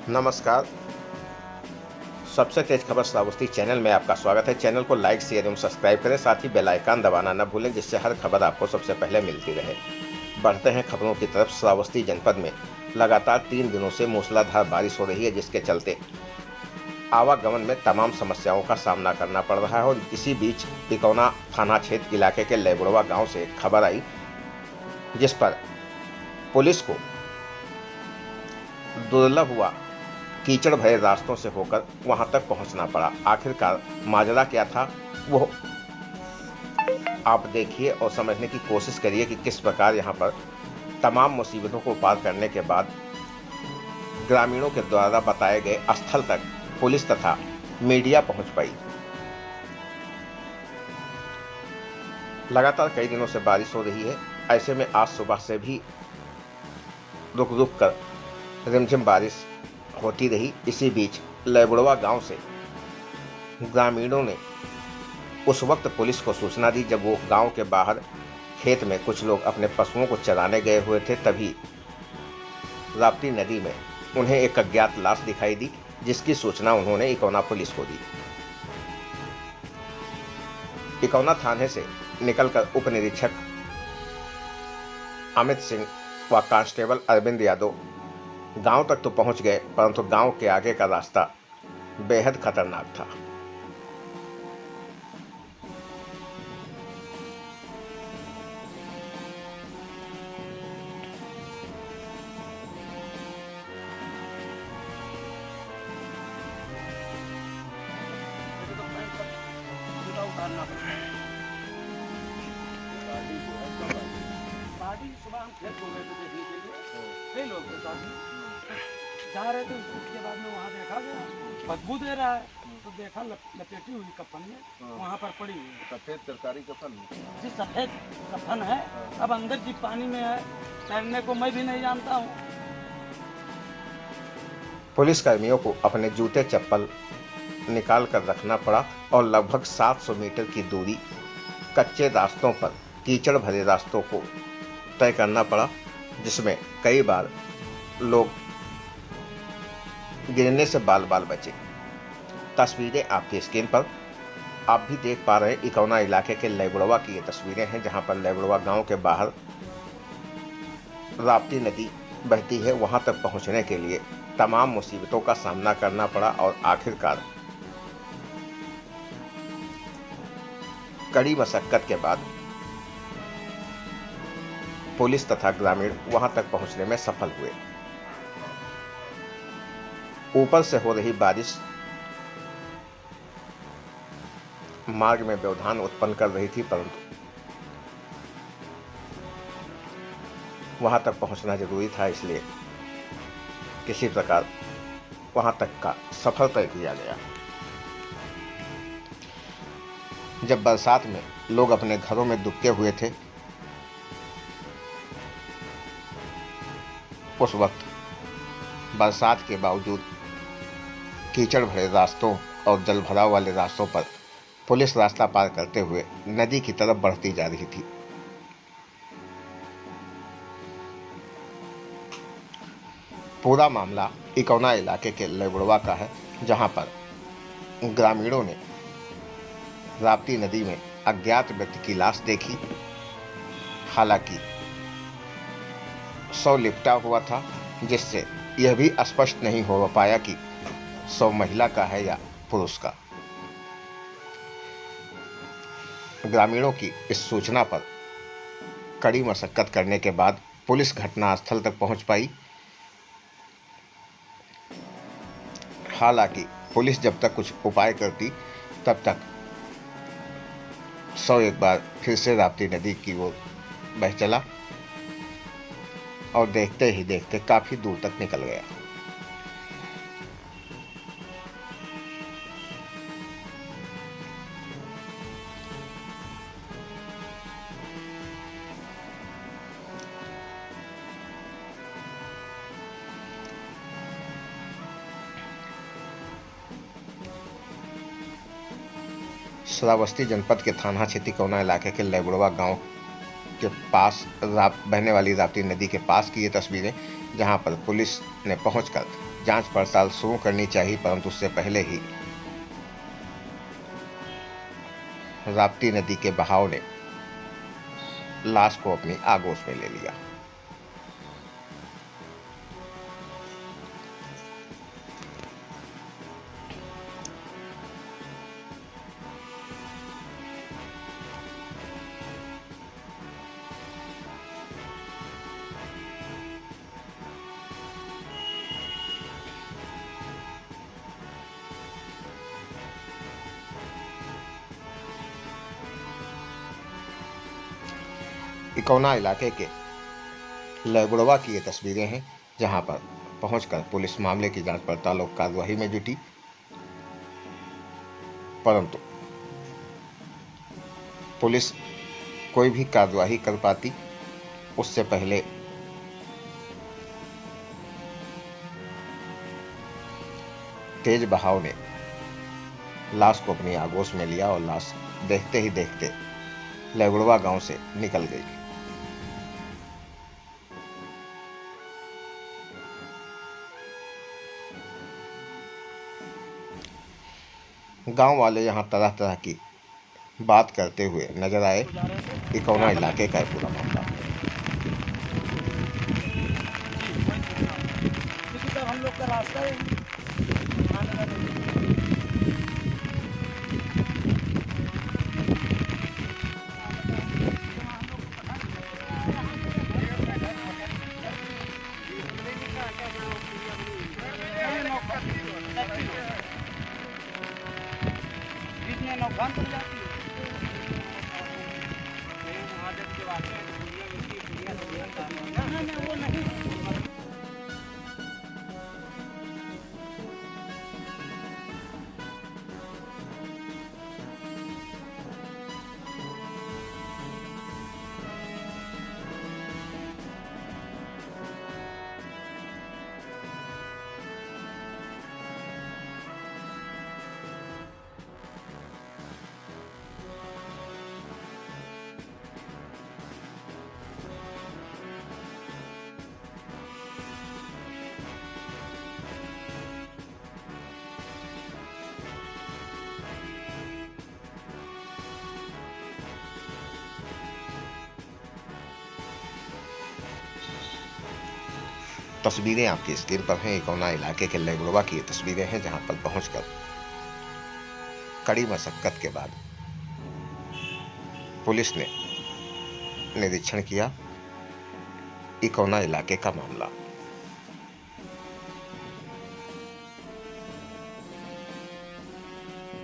नमस्कार। सबसे तेज खबर श्रावस्ती चैनल में आपका स्वागत है। चैनल को लाइक, शेयर एवं सब्सक्राइब करें, साथ ही बेल आइकन दबाना न भूलें, जिससे हर खबर आपको सबसे पहले मिलती रहे। बढ़ते हैं खबरों की तरफ। श्रावस्ती जनपद में लगातार 3 दिनों से मूसलाधार बारिश हो रही है, जिसके चलते आवागमन में तमाम समस्याओं का सामना करना पड़ रहा है। और इसी बीच तिकोना थाना क्षेत्र इलाके के लेबड़वा गांव से खबर आई, जिस पर पुलिस को दुर्लभ हुआ कीचड़ भरे रास्तों से होकर वहां तक पहुंचना पड़ा। आखिरकार माजरा क्या था, वो आप देखिए और समझने की कोशिश करिए कि किस प्रकार यहां पर तमाम मुसीबतों को पार करने के बाद ग्रामीणों के द्वारा बताए गए स्थल तक पुलिस तथा मीडिया पहुंच पाई। लगातार कई दिनों से बारिश हो रही है। ऐसे में आज सुबह से भी रुक रुक कर रिमझिम बारिश होती रही। इसी बीच लेबड़वा गांव से ग्रामीणों ने उस वक्त पुलिस को सूचना दी, जब वो गांव के बाहर खेत में कुछ लोग अपने पशुओं को चराने गए हुए थे। तभी राप्ती नदी में उन्हें एक अज्ञात लाश दिखाई दी, जिसकी सूचना उन्होंने इकोना पुलिस को दी। इकोना थाने से निकलकर उप निरीक्षक अमित सिंह व कांस्टेबल अरविंद यादव गांव तक तो पहुंच गए, परंतु गांव के आगे का रास्ता बेहद खतरनाक था। पार्टी सुबह हम खेत हो गए थे देखने के लिए, कई लोग थे साथ में जा रहे थे। उसके बाद में वहाँ देखा गया बदबू दे रहा है, तो देखा लपेटी हुई कफन में वहाँ पर पड़ी हुई है। सफेद सरकारी कफन जी सफेद कफन है। अब अंदर जी पानी में है, तैरने को मैं भी नहीं जानता हूँ। पुलिस कर्मियों को अपने जूते चप्पल निकाल कर रखना पड़ा और लगभग 700 मीटर की दूरी कच्चे रास्तों पर कीचड़ भरे रास्तों को तय करना पड़ा, जिसमें कई बार लोग गिरने से बाल बाल बचे। तस्वीरें आपकी स्क्रीन पर आप भी देख पा रहे हैं। इकोना इलाके के लेबड़वा की ये तस्वीरें हैं, जहां पर लेबड़वा गांव के बाहर राप्ती नदी बहती है। वहां तक पहुंचने के लिए तमाम मुसीबतों का सामना करना पड़ा और आखिरकार कड़ी मशक्कत के बाद पुलिस तथा ग्रामीण वहां तक पहुंचने में सफल हुए। ऊपर से हो रही बारिश मार्ग में व्यवधान उत्पन्न कर रही थी, परंतु वहां तक पहुंचना जरूरी था, इसलिए किसी प्रकार वहां तक का सफर तय किया गया। जब बरसात में लोग अपने घरों में दुबके हुए थे, उस वक्त बरसात के बावजूद कीचड़ भरे रास्तों और जलभराव वाले रास्तों पर पुलिस रास्ता पार करते हुए नदी की तरफ बढ़ती जा रही थी। पूरा मामला इकोना इलाके के लेबड़वा का है, जहां पर ग्रामीणों ने राप्ती नदी में अज्ञात व्यक्ति की लाश देखी। हालांकि शव लिपटा हुआ था, जिससे यह भी स्पष्ट नहीं हो पाया कि शव महिला का है या पुरुष का। ग्रामीणों की इस सूचना पर कड़ी मशक्कत करने के बाद पुलिस घटनास्थल तक पहुंच पाई। हालांकि पुलिस जब तक कुछ उपाय करती, तब तक शव एक बार फिर से राप्ती नदी की ओर बह चला और देखते ही देखते काफी दूर तक निकल गया। श्रावस्ती जनपद के थाना क्षेत्र इकोना इलाके के लेबड़वा गांव के पास बहने वाली राप्ती नदी के पास की ये तस्वीरें, जहां पर पुलिस ने पहुंचकर जांच पड़ताल शुरू करनी चाहिए, परंतु उससे पहले ही राप्ती नदी के बहाव ने लाश को अपनी आगोश में ले लिया। इकौना इलाके के लैगुड़वा की ये तस्वीरें हैं, जहां पर पहुंचकर पुलिस मामले की जांच पड़ताल और कार्रवाई में जुटी, परंतु पुलिस कोई भी कार्रवाई कर पाती उससे पहले तेज बहाव ने लाश को अपनी आगोश में लिया और लाश देखते ही देखते लैगुड़वा गांव से निकल गई। गांव वाले यहां तरह तरह की बात करते हुए नजर आए। इकौना इलाके का पूरा मामला। हम लोग का रास्ता है बीच में नौकान चल जाती है। वो नहीं तस्वीरें आपकी स्क्रीन पर हैं। इकौना इलाके के लैगुड़वा की ये तस्वीरें हैं, जहां पर पहुंचकर कड़ी मशक्कत के बाद पुलिस ने निरीक्षण किया। इकौना इलाके का मामला।